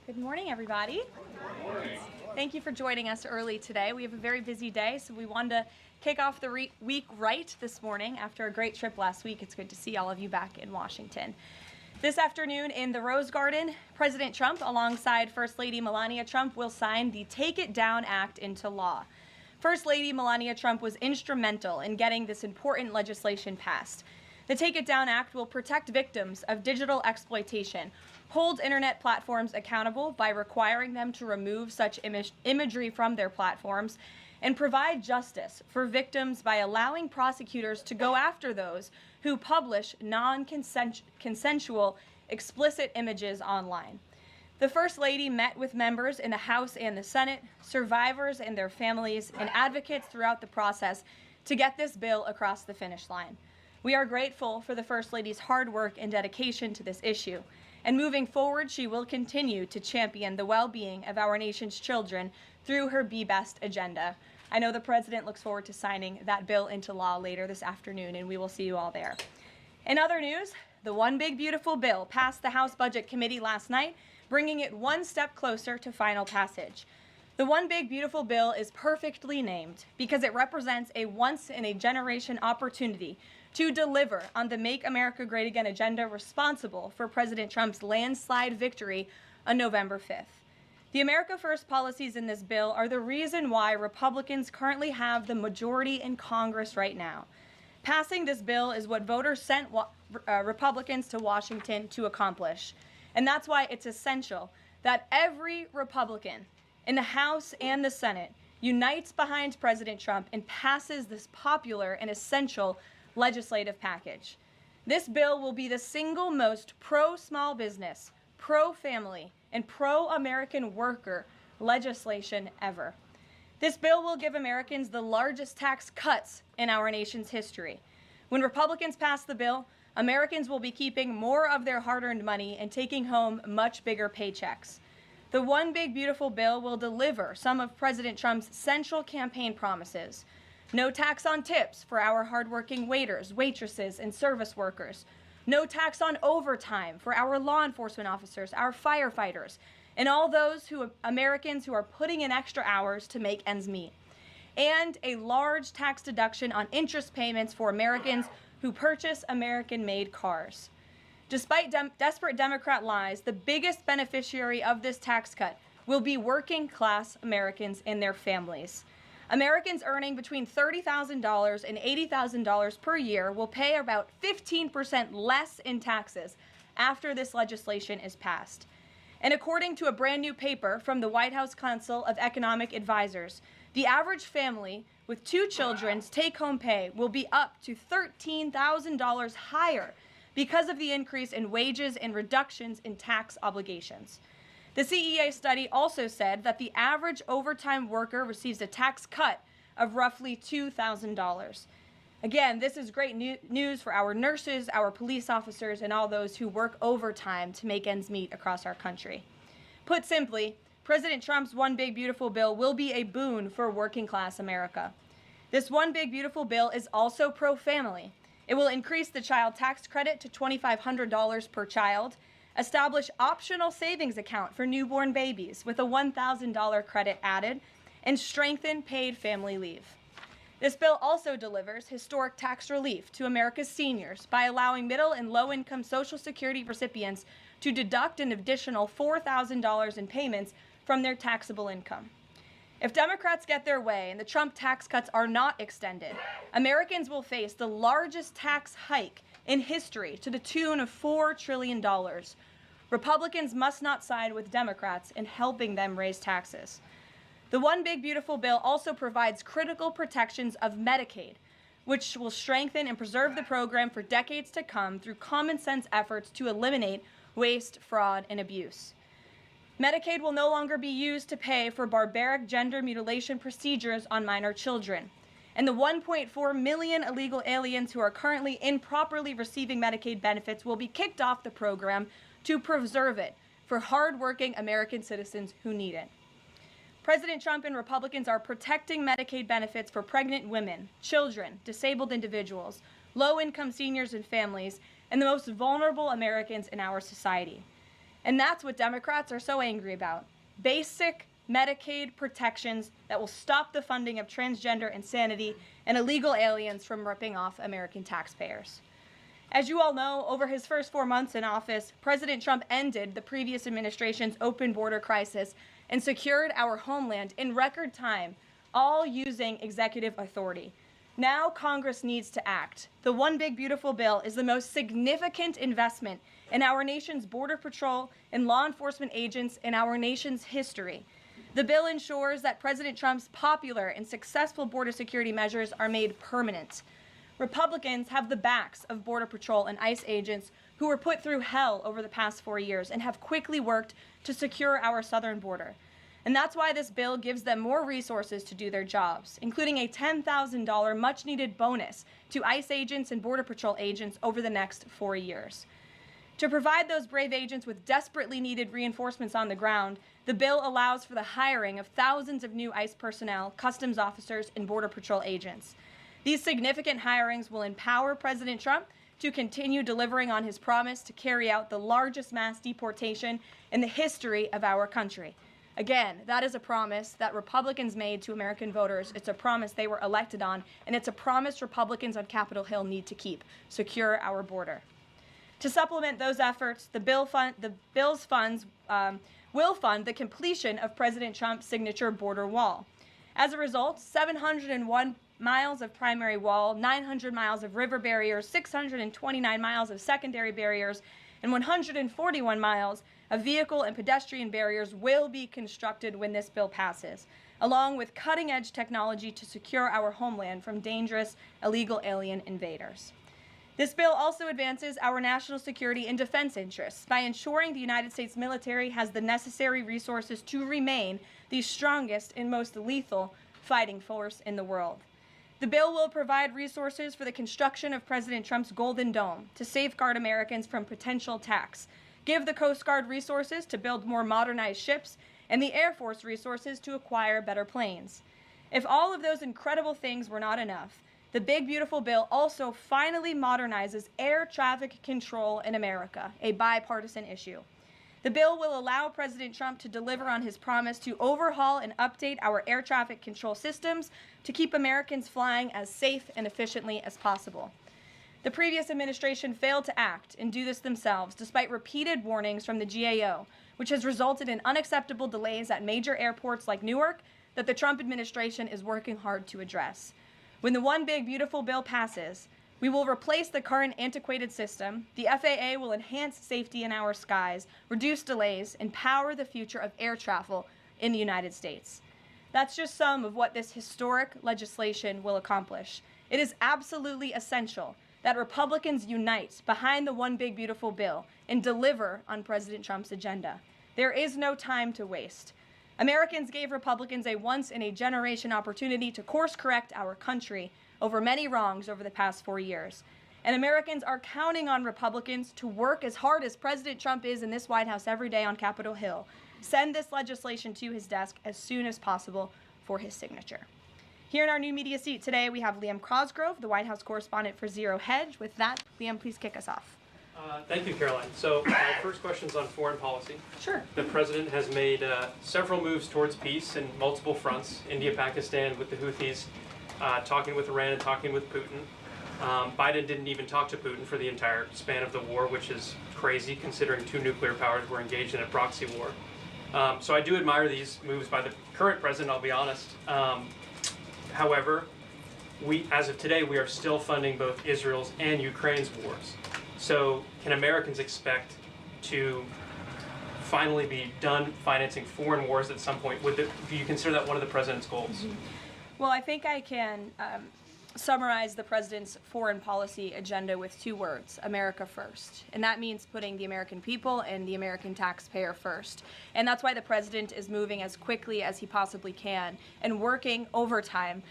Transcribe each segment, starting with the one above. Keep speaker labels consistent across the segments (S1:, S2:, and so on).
S1: Good morning, everybody. Thank you for joining us early today. We have a very busy day, so we wanted to kick off the week right this morning after a great trip last week. It's good to see all of you back in Washington. This afternoon in the Rose Garden, President Trump, alongside First Lady Melania Trump, will sign the Take It Down Act into law. First Lady Melania Trump was instrumental in getting this important legislation passed. The Take It Down Act will protect victims of digital exploitation, hold internet platforms accountable by requiring them to remove such imagery from their platforms, and provide justice for victims by allowing prosecutors to go after those who publish non-consensual, explicit images online. The First Lady met with members in the House and the Senate, survivors and their families, and advocates throughout the process to get this bill across the finish line. We are grateful for the First Lady's hard work and dedication to this issue. And moving forward, she will continue to champion the well-being of our nation's children through her Be Best agenda. I know the President looks forward to signing that bill into law later this afternoon, and we will see you all there. In other news, the One Big Beautiful Bill passed the House Budget Committee last night, bringing it one step closer to final passage. The One Big Beautiful Bill is perfectly named because it represents a once-in-a-generation opportunity to deliver on the Make America Great Again agenda responsible for President Trump's landslide victory on November 5th. The America First policies in this bill are the reason why Republicans currently have the majority in Congress right now. Passing this bill is what voters sent Republicans to Washington to accomplish. And that's why it's essential that every Republican in the House and the Senate unites behind President Trump and passes this popular and essential legislative package. This bill will be the single most pro-small business, pro-family, and pro-American worker legislation ever. This bill will give Americans the largest tax cuts in our nation's history. When Republicans pass the bill, Americans will be keeping more of their hard-earned money and taking home much bigger paychecks. The One Big Beautiful Bill will deliver some of President Trump's central campaign promises. No tax on tips for our hardworking waiters, waitresses, and service workers. No tax on overtime for our law enforcement officers, our firefighters, and all those Americans who are putting in extra hours to make ends meet. And a large tax deduction on interest payments for Americans who purchase American-made cars. Despite desperate Democrat lies, the biggest beneficiary of this tax cut will be working-class Americans and their families. Americans earning between $30,000 and $80,000 per year will pay about 15% less in taxes after this legislation is passed. And according to a brand new paper from the White House Council of Economic Advisors, the average family with 2 children's take-home pay will be up to $13,000 higher because of the increase in wages and reductions in tax obligations. The CEA study also said that the average overtime worker receives a tax cut of roughly $2,000. Again, this is great news for our nurses, our police officers, and all those who work overtime to make ends meet across our country. Put simply, President Trump's One Big Beautiful Bill will be a boon for working-class America. This One Big Beautiful Bill is also pro-family. It will increase the child tax credit to $2,500 per child, establish optional savings account for newborn babies with a $1,000 credit added, and strengthen paid family leave. This bill also delivers historic tax relief to America's seniors by allowing middle and low-income Social Security recipients to deduct an additional $4,000 in payments from their taxable income. If Democrats get their way and the Trump tax cuts are not extended, Americans will face the largest tax hike in history to the tune of $4 trillion. Republicans must not side with Democrats in helping them raise taxes. The One Big Beautiful Bill also provides critical protections of Medicaid, which will strengthen and preserve the program for decades to come through common sense efforts to eliminate waste, fraud, and abuse. Medicaid will no longer be used to pay for barbaric gender mutilation procedures on minor children. And the 1.4 million illegal aliens who are currently improperly receiving Medicaid benefits will be kicked off the program to preserve it for hardworking American citizens who need it. President Trump and Republicans are protecting Medicaid benefits for pregnant women, children, disabled individuals, low-income seniors and families, and the most vulnerable Americans in our society. And that's what Democrats are so angry about. Basic Medicaid protections that will stop the funding of transgender insanity and illegal aliens from ripping off American taxpayers. As you all know, over his first 4 months in office, President Trump ended the previous administration's open border crisis and secured our homeland in record time, all using executive authority. Now Congress needs to act. The One Big Beautiful Bill is the most significant investment in our nation's border patrol and law enforcement agents in our nation's history. The bill ensures that President Trump's popular and successful border security measures are made permanent. Republicans have the backs of Border Patrol and ICE agents who were put through hell over the past 4 years and have quickly worked to secure our southern border. And that's why this bill gives them more resources to do their jobs, including a $10,000 much-needed bonus to ICE agents and Border Patrol agents over the next 4 years. To provide those brave agents with desperately needed reinforcements on the ground, the bill allows for the hiring of thousands of new ICE personnel, customs officers, and Border Patrol agents. These significant hirings will empower President Trump to continue delivering on his promise to carry out the largest mass deportation in the history of our country. Again, that is a promise that Republicans made to American voters. It's a promise they were elected on, and it's a promise Republicans on Capitol Hill need to keep: secure our border. To supplement those efforts, the bill's funds will fund the completion of President Trump's signature border wall. As a result, 701 miles of primary wall, 900 miles of river barriers, 629 miles of secondary barriers, and 141 miles of vehicle and pedestrian barriers will be constructed when this bill passes, along with cutting-edge technology to secure our homeland from dangerous illegal alien invaders. This bill also advances our national security and defense interests by ensuring the United States military has the necessary resources to remain the strongest and most lethal fighting force in the world. The bill will provide resources for the construction of President Trump's Golden Dome to safeguard Americans from potential attacks, give the Coast Guard resources to build more modernized ships, and the Air Force resources to acquire better planes. If all of those incredible things were not enough, the Big Beautiful Bill also finally modernizes air traffic control in America, a bipartisan issue. The bill will allow President Trump to deliver on his promise to overhaul and update our air traffic control systems to keep Americans flying as safe and efficiently as possible. The previous administration failed to act and do this themselves, despite repeated warnings from the GAO, which has resulted in unacceptable delays at major airports like Newark that the Trump administration is working hard to address. When the One Big Beautiful Bill passes, we will replace the current antiquated system, the FAA will enhance safety in our skies, reduce delays, and power the future of air travel in the United States. That's just some of what this historic legislation will accomplish. It is absolutely essential that Republicans unite behind the One Big Beautiful Bill and deliver on President Trump's agenda. There is no time to waste. Americans gave Republicans a once-in-a-generation opportunity to course-correct our country over many wrongs over the past 4 years. And Americans are counting on Republicans to work as hard as President Trump is in this White House every day on Capitol Hill. Send this legislation to his desk as soon as possible for his signature. Here in our new media seat today, we have Liam Cosgrove, the White House correspondent for Zero Hedge. With that, Liam, please kick us off.
S2: Thank you, Caroline. So my first question is on foreign policy.
S1: Sure.
S2: The president has made several moves towards peace in multiple fronts: India, Pakistan with the Houthis, talking with Iran and talking with Putin. Biden didn't even talk to Putin for the entire span of the war, which is crazy considering two nuclear powers were engaged in a proxy war. So I do admire these moves by the current president, I'll be honest. However, as of today, we are still funding both Israel's and Ukraine's wars. So can Americans expect to finally be done financing foreign wars at some point? Do you consider that one of the president's goals?
S1: Mm-hmm. Well, I think I can summarize the president's foreign policy agenda with 2 words: America first. And that means putting the American people and the American taxpayer first. And that's why the president is moving as quickly as he possibly can and working overtime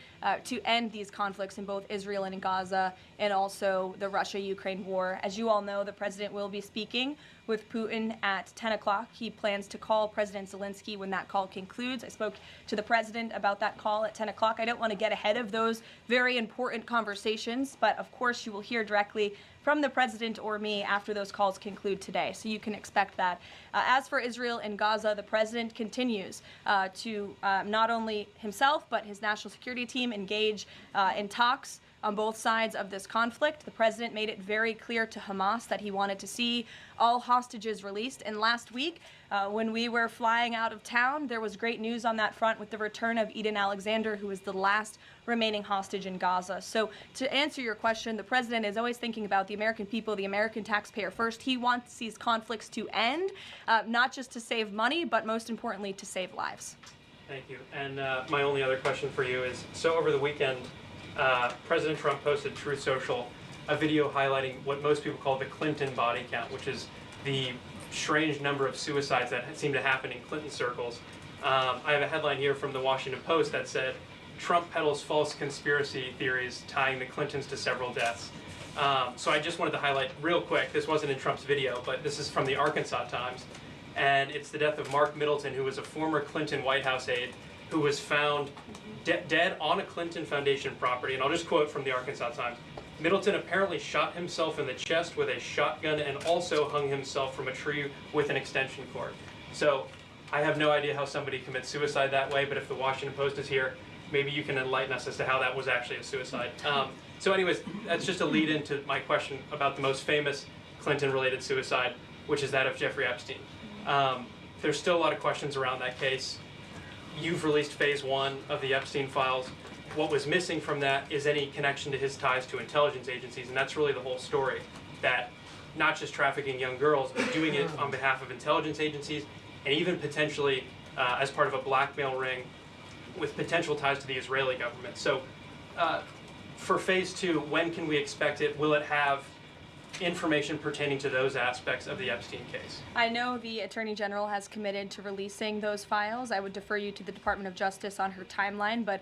S1: to end these conflicts in both Israel and in Gaza, and also the Russia-Ukraine war. As you all know, the president will be speaking with Putin at 10 o'clock. He plans to call President Zelensky when that call concludes. I spoke to the president about that call at 10 o'clock. I don't want to get ahead of those very important conversations, but of course you will hear directly from the president or me after those calls conclude today. So you can expect that. As for Israel and Gaza, the president continues to not only himself but his national security team engage in talks on both sides of this conflict. The president made it very clear to Hamas that he wanted to see all hostages released. And last week, when we were flying out of town, there was great news on that front with the return of Eden Alexander, who is the last remaining hostage in Gaza. So to answer your question, the president is always thinking about the American people, the American taxpayer first. He wants these conflicts to end, not just to save money, but most importantly, to save lives.
S2: Thank you. And my only other question for you is, so over the weekend, President Trump posted Truth Social a video highlighting what most people call the Clinton body count, which is the strange number of suicides that seem to happen in Clinton circles. I have a headline here from the Washington Post that said, Trump peddles false conspiracy theories tying the Clintons to several deaths. So I just wanted to highlight real quick, this wasn't in Trump's video, but this is from the Arkansas Times, and it's the death of Mark Middleton, who was a former Clinton White House aide, who was found dead on a Clinton Foundation property. And I'll just quote from the Arkansas Times. Middleton apparently shot himself in the chest with a shotgun and also hung himself from a tree with an extension cord. So I have no idea how somebody commits suicide that way, but if the Washington Post is here, maybe you can enlighten us as to how that was actually a suicide. So anyways, that's just a lead into my question about the most famous Clinton-related suicide, which is that of Jeffrey Epstein. There's still a lot of questions around that case. You've released phase 1 of the Epstein files. What was missing from that is any connection to his ties to intelligence agencies, and that's really the whole story, that not just trafficking young girls, but doing it on behalf of intelligence agencies, and even potentially as part of a blackmail ring with potential ties to the Israeli government. So for phase 2, when can we expect it? Will it have information pertaining to those aspects of the Epstein case?
S1: I know the Attorney General has committed to releasing those files. I would defer you to the Department of Justice on her timeline, but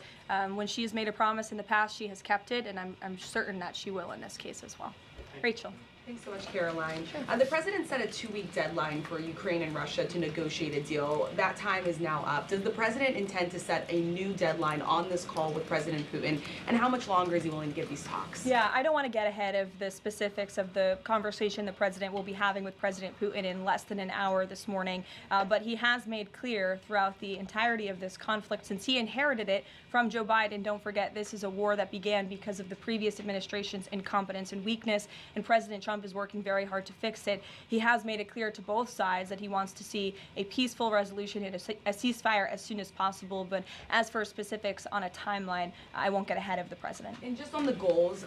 S1: when she has made a promise in the past, she has kept it, and I'm certain that she will in this case as well. Rachel.
S3: Thanks so much, Karoline. Sure. The president set a 2-week deadline for Ukraine and Russia to negotiate a deal. That time is now up. Does the president intend to set a new deadline on this call with President Putin? And how much longer is he willing to give these talks?
S1: Yeah, I don't want to get ahead of the specifics of the conversation the president will be having with President Putin in less than an hour this morning. But he has made clear throughout the entirety of this conflict, since he inherited it from Joe Biden. Don't forget, this is a war that began because of the previous administration's incompetence and weakness, and President Trump is working very hard to fix it. He has made it clear to both sides that he wants to see a peaceful resolution and a ceasefire as soon as possible. But as for specifics on a timeline, I won't get ahead of the president.
S3: And just on the goals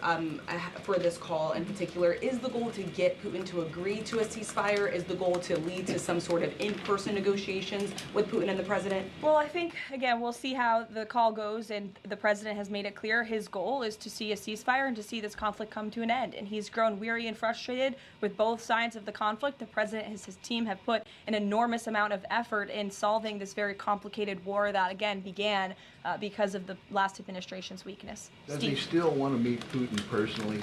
S3: for this call in particular, is the goal to get Putin to agree to a ceasefire? Is the goal to lead to some sort of in-person negotiations with Putin and the president?
S1: Well, I think, again, we'll see how the call goes, and the president has made it clear his goal is to see a ceasefire and to see this conflict come to an end. And he's grown weary and frustrated with both sides of the conflict. The president and his team have put an enormous amount of effort in solving this very complicated war that, again, began because of the last administration's weakness.
S4: Does he still want to meet Putin personally?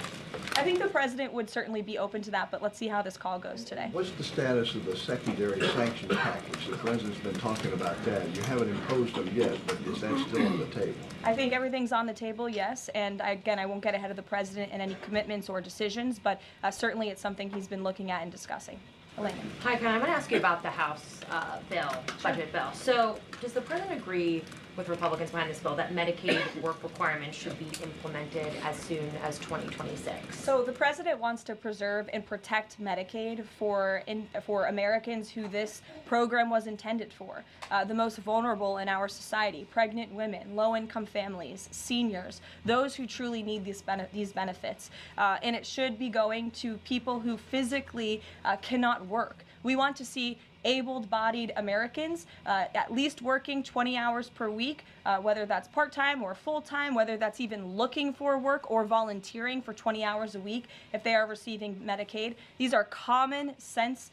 S1: I think the president would certainly be open to that, but let's see how this call goes today.
S4: What's the status of the secondary sanctions package? The president's been talking about that. You haven't imposed them yet, but is that still on the table?
S1: I think everything's on the table, yes, and again, I won't get ahead of the president in any commitments or decisions, but certainly it's something he's been looking at and discussing. Elena.
S5: Hi, Ken. I'm going to ask you about the House budget bill. So does the president agree with Republicans behind this bill that Medicaid work requirements should be implemented as soon as 2026?
S1: So the president wants to preserve and protect Medicaid for Americans who this program was intended for, the most vulnerable in our society: pregnant women, low-income families, seniors, those who truly need these benefits. And it should be going to people who physically cannot work. We want to see able-bodied Americans at least working 20 hours per week, whether that's part-time or full-time, whether that's even looking for work or volunteering for 20 hours a week if they are receiving Medicaid. These are common sense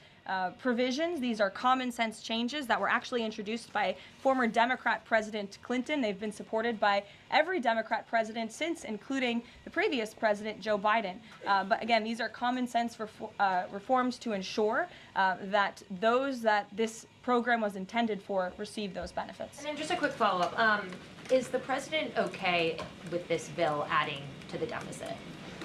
S1: provisions. These are common sense changes that were actually introduced by former Democrat President Clinton. They've been supported by every Democrat president since, including the previous president, Joe Biden. But again, these are common sense reforms to ensure that those that this program was intended for receive those benefits.
S5: And then just a quick follow-up. Is the president okay with this bill adding to the deficit?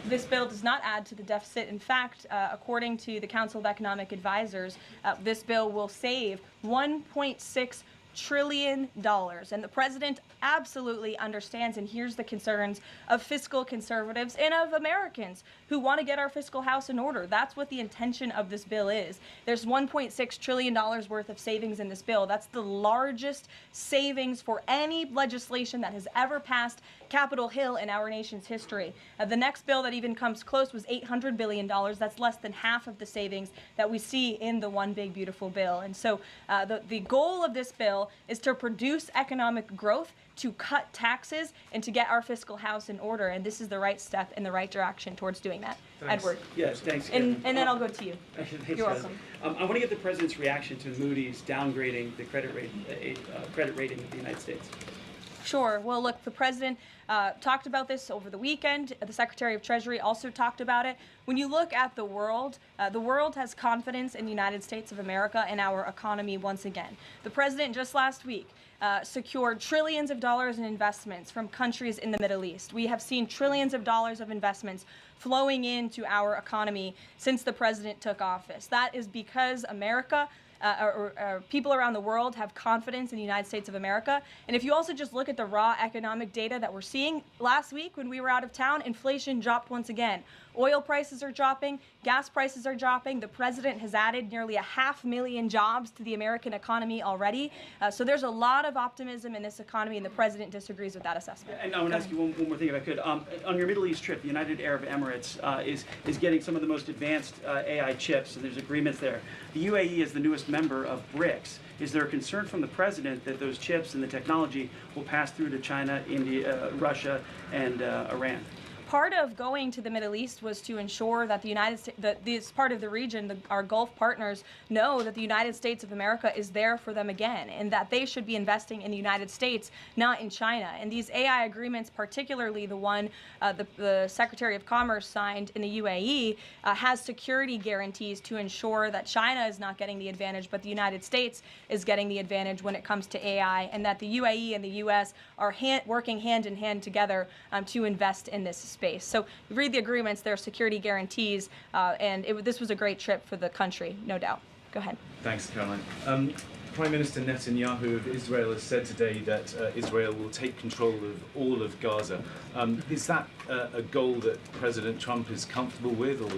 S1: This bill does not add to the deficit. In fact, according to the Council of Economic Advisors, this bill will save $1.6 trillion. And the president absolutely understands and hears the concerns of fiscal conservatives and of Americans who want to get our fiscal house in order. That's what the intention of this bill is. There's $1.6 trillion worth of savings in this bill. That's the largest savings for any legislation that has ever passed Capitol Hill in our nation's history. The next bill that even comes close was $800 billion. That's less than half of the savings that we see in the One Big Beautiful Bill. And so the goal of this bill is to produce economic growth, to cut taxes, and to get our fiscal house in order. And this is the right step in the right direction towards doing that.
S2: Thanks.
S1: Edward.
S6: Yes, thanks.
S1: And then I'll go to you.
S6: Thanks,
S1: You're
S6: guys.
S1: welcome.
S6: I want to get the president's reaction to Moody's downgrading the credit rating of the United States.
S1: Sure. Well, look, the president talked about this over the weekend. The Secretary of Treasury also talked about it. When you look at the world has confidence in the United States of America and our economy once again. The president just last week secured trillions of dollars in investments from countries in the Middle East. We have seen trillions of dollars of investments flowing into our economy since the president took office. That is because America or people around the world have confidence in the United States of America. And if you also just look at the raw economic data that we're seeing, last week when we were out of town, inflation dropped once again. Oil prices are dropping, gas prices are dropping. The president has added nearly 500,000 jobs to the American economy already. So there's a lot of optimism in this economy, and the president disagrees with that assessment.
S6: And I want to ask you one more thing, if I could. On your Middle East trip, the United Arab Emirates is getting some of the most advanced AI chips, and there's agreements there. The UAE is the newest member of BRICS. Is there a concern from the president that those chips and the technology will pass through to China, India, Russia, and Iran?
S1: Part of going to the Middle East was to ensure that the United States, that this part of the region, our Gulf partners, know that the United States of America is there for them again, and that they should be investing in the United States, not in China. And these AI agreements, particularly the one the Secretary of Commerce signed in the UAE, has security guarantees to ensure that China is not getting the advantage, but the United States is getting the advantage when it comes to AI, and that the UAE and the U.S. are working hand in hand together to invest in this space. So read the agreements, there are security guarantees, and this was a great trip for the country, no doubt. Go ahead.
S7: Thanks, Caroline. Prime Minister Netanyahu of Israel has said today that Israel will take control of all of Gaza. Is that a goal that President Trump is comfortable with or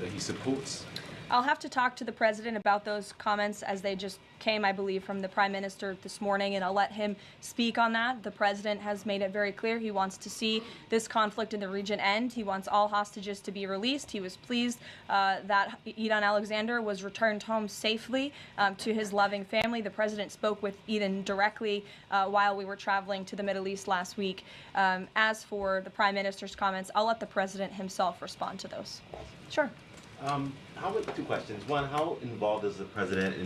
S7: that he supports?
S1: I'll have to talk to the president about those comments as they just came, I believe, from the prime minister this morning, and I'll let him speak on that. The president has made it very clear he wants to see this conflict in the region end. He wants all hostages to be released. He was pleased that Eden Alexander was returned home safely to his loving family. The president spoke with Eden directly while we were traveling to the Middle East last week. As for the prime minister's comments, I'll let the president himself respond to those. Sure.
S8: Two questions. One, how involved does the president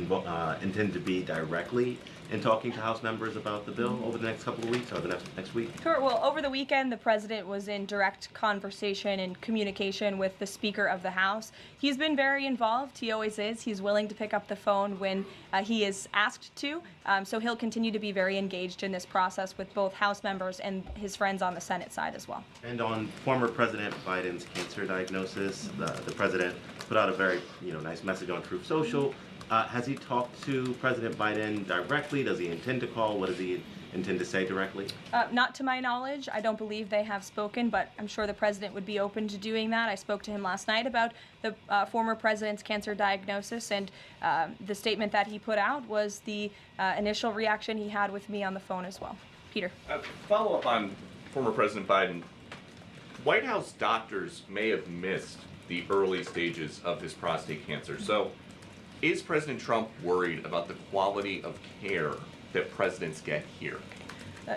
S8: intend to be directly in talking to House members about the bill over the next couple of weeks or the next week?
S1: Sure. Well, over the weekend, the president was in direct conversation and communication with the Speaker of the House. He's been very involved. He always is. He's willing to pick up the phone when he is asked to. So he'll continue to be very engaged in this process with both House members and his friends on the Senate side as well.
S8: And on former President Biden's cancer diagnosis, the president put out a very nice message on Truth Social. Has he talked to President Biden directly? Does he intend to call? What does he intend to say directly?
S1: Not to my knowledge. I don't believe they have spoken, but I'm sure the president would be open to doing that. I spoke to him last night about the former president's cancer diagnosis, and the statement that he put out was the initial reaction he had with me on the phone as well. Peter.
S9: Follow up on former President Biden. White House doctors may have missed the early stages of his prostate cancer. So is President Trump worried about the quality of care that presidents get here?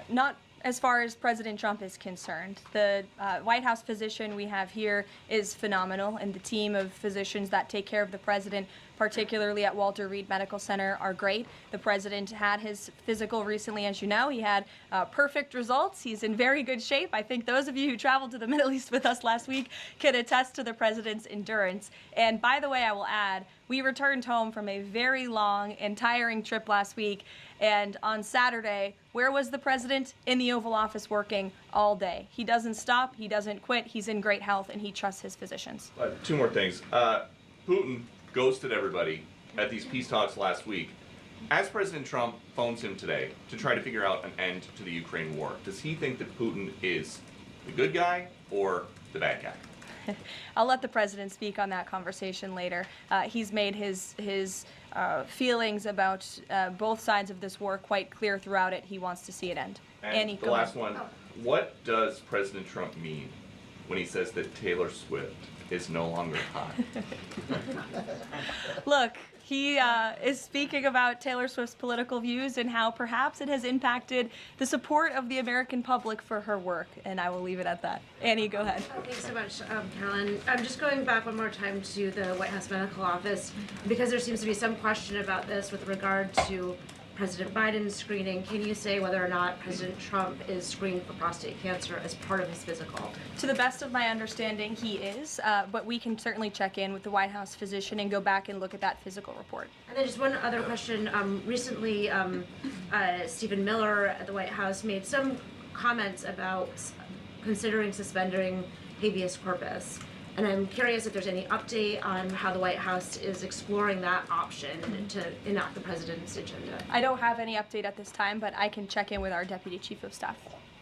S1: Not as far as President Trump is concerned. The White House physician we have here is phenomenal, and the team of physicians that take care of the president particularly at Walter Reed Medical Center, are great. The president had his physical recently, as you know. He had perfect results. He's in very good shape. I think those of you who traveled to the Middle East with us last week can attest to the president's endurance. And by the way, I will add, we returned home from a very long and tiring trip last week. And on Saturday, where was the president? In the Oval Office working all day. He doesn't stop, he doesn't quit, he's in great health, and he trusts his physicians.
S9: Two more things. Putin ghosted everybody at these peace talks last week. As President Trump phones him today to try to figure out an end to the Ukraine war, does he think that Putin is the good guy or the bad guy?
S1: I'll let the president speak on that conversation later. He's made his feelings about both sides of this war quite clear throughout it. He wants to see it end.
S9: And
S1: Annie,
S9: the
S1: go
S9: last
S1: ahead.
S9: one, what does President Trump mean when he says that Taylor Swift is no longer hot?
S1: Look, he is speaking about Taylor Swift's political views and how perhaps it has impacted the support of the American public for her work, and I will leave it at that. Annie, go ahead.
S10: Thanks so much, Caroline. I'm just going back one more time to the White House Medical Office because there seems to be some question about this with regard to President Biden's screening. Can you say whether or not President Trump is screened for prostate cancer as part of his physical?
S1: To the best of my understanding, he is, but we can certainly check in with the White House physician and go back and look at that physical report.
S10: And then just one other question. Recently, Stephen Miller at the White House made some comments about considering suspending habeas corpus. And I'm curious if there's any update on how the White House is exploring that option to enact the president's agenda.
S1: I don't have any update at this time, but I can check in with our Deputy Chief of Staff.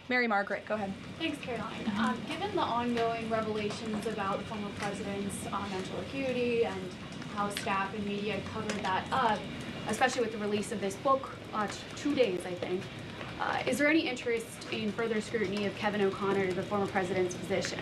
S1: Mary Margaret, go ahead.
S11: Thanks, Caroline. Given the ongoing revelations about the former president's mental acuity and how staff and media covered that up, especially with the release of this book, 2 days, I think, is there any interest in further scrutiny of Kevin O'Connor, the former president's physician?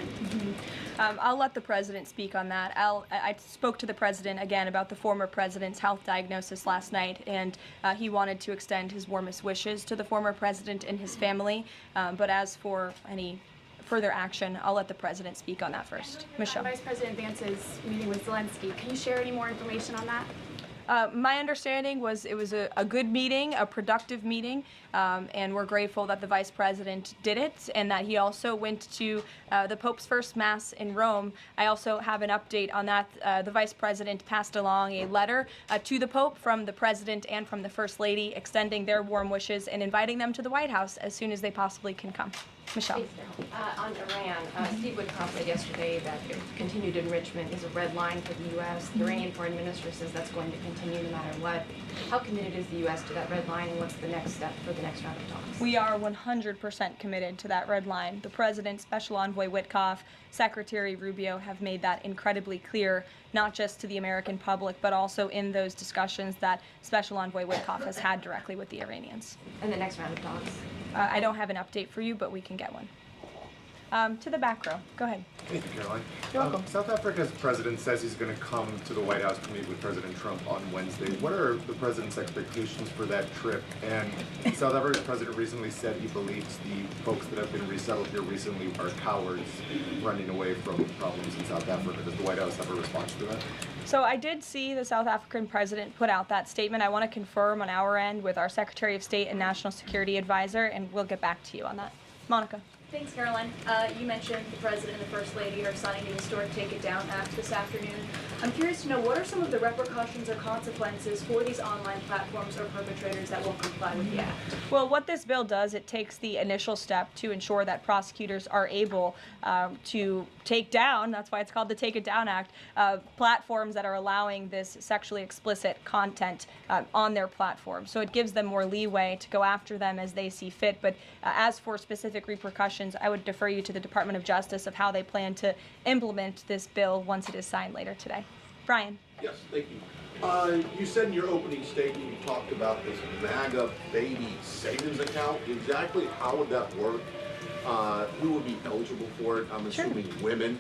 S1: I'll let the president speak on that. I spoke to the president again about the former president's health diagnosis last night, and he wanted to extend his warmest wishes to the former president and his family. But as for any further action, I'll let the president speak on that first. Michelle.
S11: Vice President Vance's meeting with Zelensky. Can you share any more information on that?
S1: My understanding was it was a good meeting, a productive meeting, and we're grateful that the Vice President did it and that he also went to the Pope's first Mass in Rome. I also have an update on that. The Vice President passed along a letter to the Pope from the President and from the First Lady extending their warm wishes and inviting them to the White House as soon as they possibly can come. Michelle.
S5: On Iran, Steve Witkoff said yesterday that continued enrichment is a red line for the U.S. The Iranian foreign minister says that's going to continue no matter what. How committed is the U.S. to that red line, and what's the next step for the next round of talks?
S1: We are 100% committed to that red line. The President, Special Envoy Witkoff, Secretary Rubio have made that incredibly clear, not just to the American public, but also in those discussions that Special Envoy Witkoff has had directly with the Iranians.
S5: And the next round of talks?
S1: I don't have an update for you, but we can get one. To the back row. Go ahead.
S12: Thank you, Caroline.
S1: You're welcome.
S12: South Africa's president says he's going to come to the White House to meet with President Trump on Wednesday. What are the president's expectations for that trip? And South Africa's president recently said he believes the folks that have been resettled here recently are cowards running away from problems in South Africa. Does the White House have a response to that?
S1: So I did see the South African president put out that statement. I want to confirm on our end with our Secretary of State and National Security Advisor, and we'll get back to you on that. Monica.
S13: Thanks, Caroline. You mentioned the President and the First Lady are signing the historic Take It Down Act this afternoon. I'm curious to know, what are some of the repercussions or consequences for these online platforms or perpetrators that won't comply with the act?
S1: Well, what this bill does, it takes the initial step to ensure that prosecutors are able to take down, that's why it's called the Take It Down Act, platforms that are allowing this sexually explicit content on their platform. So it gives them more leeway to go after them as they see fit. But as for specific repercussions, I would defer you to the Department of Justice of how they plan to implement this bill once it is signed later today. Brian.
S14: Yes, thank you. You said in your opening statement you talked about this MAGA baby savings account. Exactly how would that work? Who would be eligible for it? I'm assuming women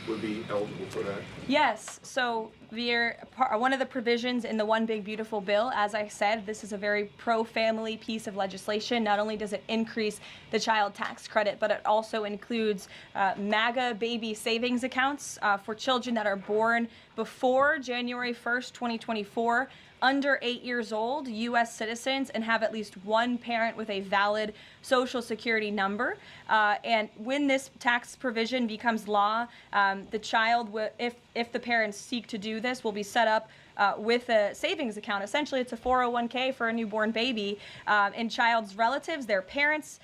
S14: would be eligible for that.
S1: Yes, so one of the provisions in the One Big Beautiful Bill, as I said, this is a very pro-family piece of legislation. Not only does it increase the child tax credit, but it also includes MAGA baby savings accounts for children that are born before January 1st, 2024, under 8 years old, U.S. citizens, and have at least one parent with a valid Social Security number. And when this tax provision becomes law, the child, if the parents seek to do this, will be set up with a savings account. Essentially, it's a 401k for a newborn baby. And child's relatives, their parents,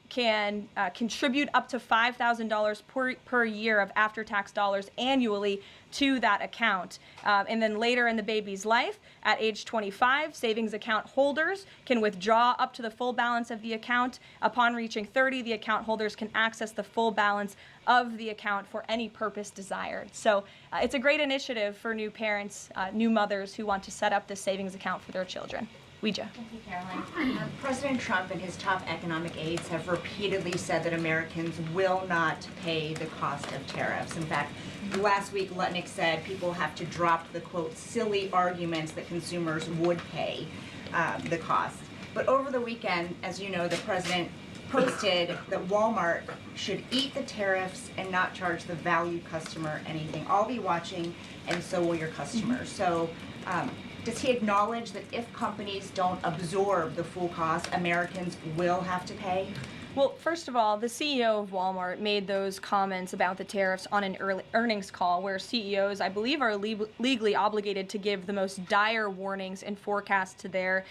S1: can contribute up to $5,000 per year of after-tax dollars annually to that account. And then later in the baby's life, at age 25, savings account holders can withdraw up to the full balance of the account. Upon reaching 30, the account holders can access the full balance of the account for any purpose desired. So it's a great initiative for new parents, new mothers who want to set up this savings account for their children. Ouija.
S15: Thank you, Caroline. President Trump and his top economic aides have repeatedly said that Americans will not pay the cost of tariffs. In fact, last week, Lutnick said people have to drop the, quote, silly arguments that consumers would pay the cost. But over the weekend, as you know, the president posted that Walmart should eat the tariffs and not charge the value customer anything. I'll be watching, and so will your customers. So does he acknowledge that if companies don't absorb the full cost, Americans will have to pay?
S1: Well, first of all, the CEO of Walmart made those comments about the tariffs on an earnings call where CEOs, I believe, are legally obligated to give the most dire warnings and forecasts to their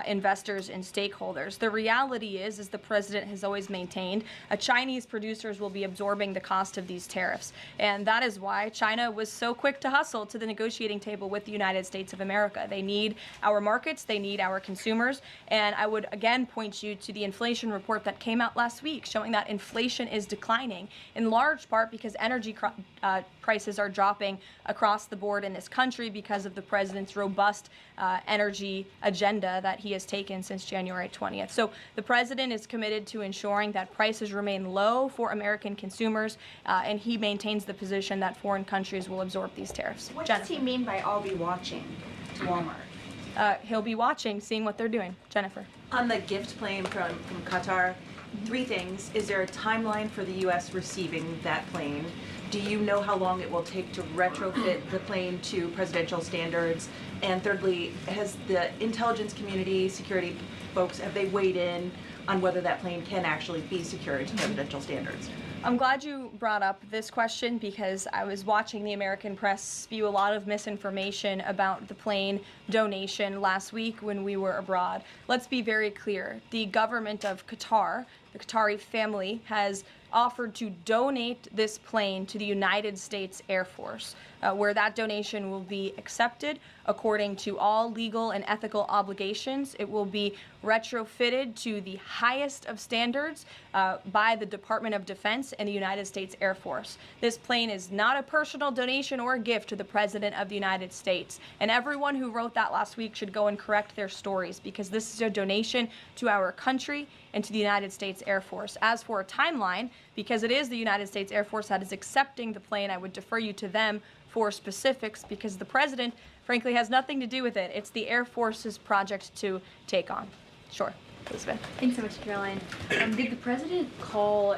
S1: investors and stakeholders. The reality is, as the president has always maintained, Chinese producers will be absorbing the cost of these tariffs. And that is why China was so quick to hustle to the negotiating table with the United States of America. They need our markets, they need our consumers, and I would again point you to the inflation report that came out last week showing that inflation is declining in large part because energy prices are dropping across the board in this country because of the president's robust energy agenda that he has taken since January 20th. So the president is committed to ensuring that prices remain low for American consumers, and he maintains the position that foreign countries will absorb these tariffs.
S15: What does he mean by I'll be watching to Walmart?
S1: He'll be watching, seeing what they're doing. Jennifer.
S16: On the gift plane from Qatar, 3 things. Is there a timeline for the U.S. receiving that plane? Do you know how long it will take to retrofit the plane to presidential standards? And thirdly, has the intelligence community, security folks, have they weighed in on whether that plane can actually be secured to presidential standards?
S1: I'm glad you brought up this question because I was watching the American press spew a lot of misinformation about the plane donation last week when we were abroad. Let's be very clear. The government of Qatar, the Qatari family, has offered to donate this plane to the United States Air Force, where that donation will be accepted according to all legal and ethical obligations. It will be retrofitted to the highest of standards by the Department of Defense and the United States Air Force. This plane is not a personal donation or a gift to the President of the United States. And everyone who wrote that last week should go and correct their stories because this is a donation to our country and to the United States Air Force. As for a timeline, because it is the United States Air Force that is accepting the plane, I would defer you to them for specifics because the president, frankly, has nothing to do with it. It's the Air Force's project to take on. Sure. Elizabeth.
S17: Thanks so much, Caroline. Did the president call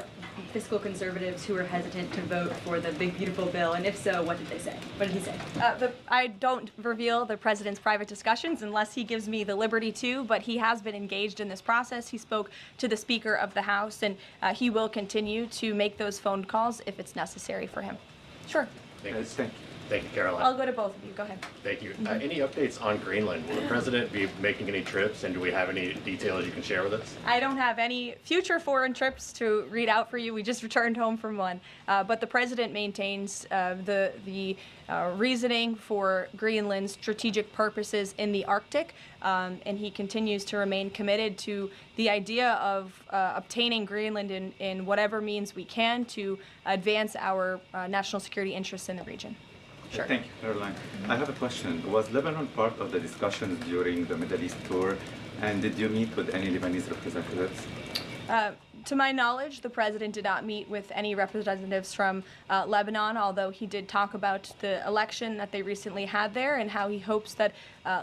S17: fiscal conservatives who were hesitant to vote for the Big Beautiful Bill? And if so, what did they say? What did he say?
S1: I don't reveal the president's private discussions unless he gives me the liberty to, but he has been engaged in this process. He spoke to the Speaker of the House, and he will continue to make those phone calls if it's necessary for him. Sure.
S18: Thank you, Caroline.
S1: I'll go to both of you. Go ahead.
S18: Thank you. Any updates on Greenland? Will the president be making any trips, and do we have any details you can share with us?
S1: I don't have any future foreign trips to read out for you. We just returned home from one. But the president maintains the reasoning for Greenland's strategic purposes in the Arctic, and he continues to remain committed to the idea of obtaining Greenland in whatever means we can to advance our national security interests in the region. Sure.
S19: Thank you, Caroline. I have a question. Was Lebanon part of the discussions during the Middle East tour, and did you meet with any Lebanese representatives?
S1: To my knowledge, the president did not meet with any representatives from Lebanon, although he did talk about the election that they recently had there and how he hopes that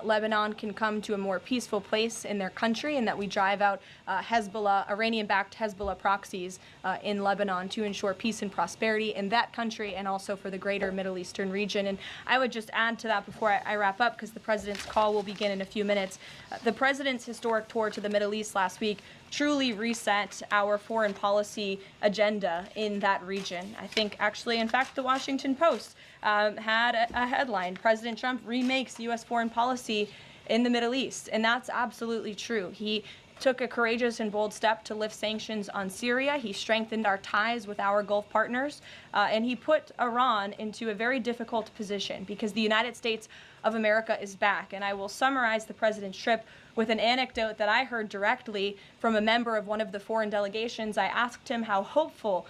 S1: Lebanon can come to a more peaceful place in their country and that we drive out Hezbollah, Iranian-backed Hezbollah proxies in Lebanon to ensure peace and prosperity in that country and also for the greater Middle Eastern region. And I would just add to that before I wrap up, because the president's call will begin in a few minutes. The president's historic tour to the Middle East last week truly reset our foreign policy agenda in that region. I think actually, in fact, the Washington Post had a headline, President Trump remakes U.S. foreign policy in the Middle East. And that's absolutely true. He took a courageous and bold step to lift sanctions on Syria. He strengthened our ties with our Gulf partners, and he put Iran into a very difficult position because the United States of America is back. And I will summarize the president's trip with an anecdote that I heard directly from a member of one of the foreign delegations. I asked him how hopeful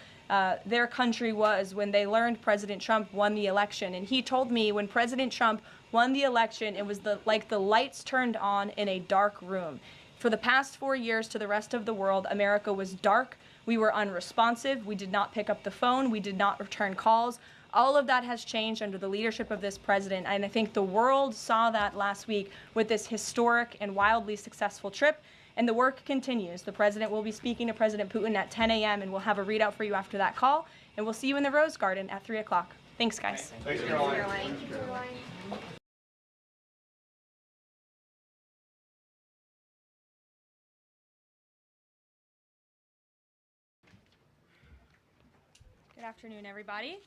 S1: their country was when they learned President Trump won the election. And he told me when President Trump won the election, it was like the lights turned on in a dark room. For the past 4 years to the rest of the world, America was dark. We were unresponsive. We did not pick up the phone. We did not return calls. All of that has changed under the leadership of this president, and I think the world saw that last week with this historic and wildly successful trip, and the work continues. The president will be speaking to President Putin at 10 a.m., and we'll have a readout for you after that call, and we'll see you in the Rose Garden at 3 o'clock. Thanks, guys.
S9: Thanks, Karoline.
S11: Thank you, Karoline.
S1: Good afternoon, everybody.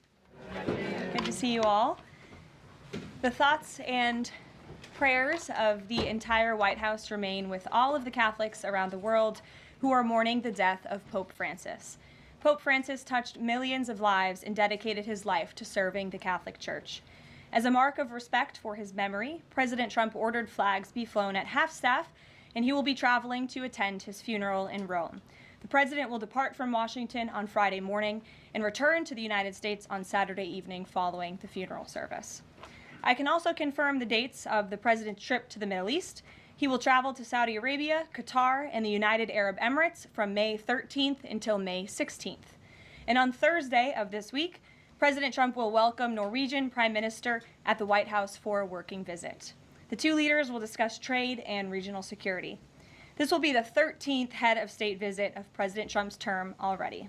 S1: Good to see you all. The thoughts and prayers of the entire White House remain with all of the Catholics around the world who are mourning the death of Pope Francis. Pope Francis touched millions of lives and dedicated his life to serving the Catholic Church. As a mark of respect for his memory, President Trump ordered flags be flown at half-staff, and he will be traveling to attend his funeral in Rome. The president will depart from Washington on Friday morning and return to the United States on Saturday evening following the funeral service. I can also confirm the dates of the president's trip to the Middle East. He will travel to Saudi Arabia, Qatar, and the United Arab Emirates from May 13th until May 16th. And on Thursday of this week, President Trump will welcome Norwegian Prime Minister at the White House for a working visit. The two leaders will discuss trade and regional security. This will be the 13th head of state visit of President Trump's term already.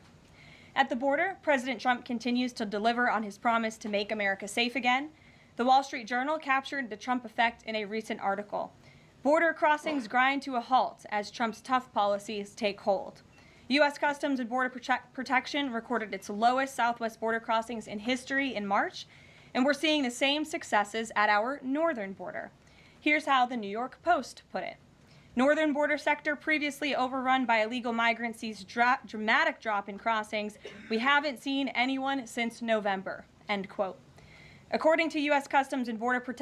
S1: At the border, President Trump continues to deliver on his promise to make America safe again. The Wall Street Journal captured the Trump effect in a recent article. Border crossings grind to a halt as Trump's tough policies take hold. U.S. Customs and Border Protection recorded its lowest southwest border crossings in history in March, and we're seeing the same successes at our northern border. Here's how the New York Post put it. Northern border sector previously overrun by illegal migrants sees dramatic drop in crossings. We haven't seen anyone since November, end quote. According to U.S. Customs and Border Protection,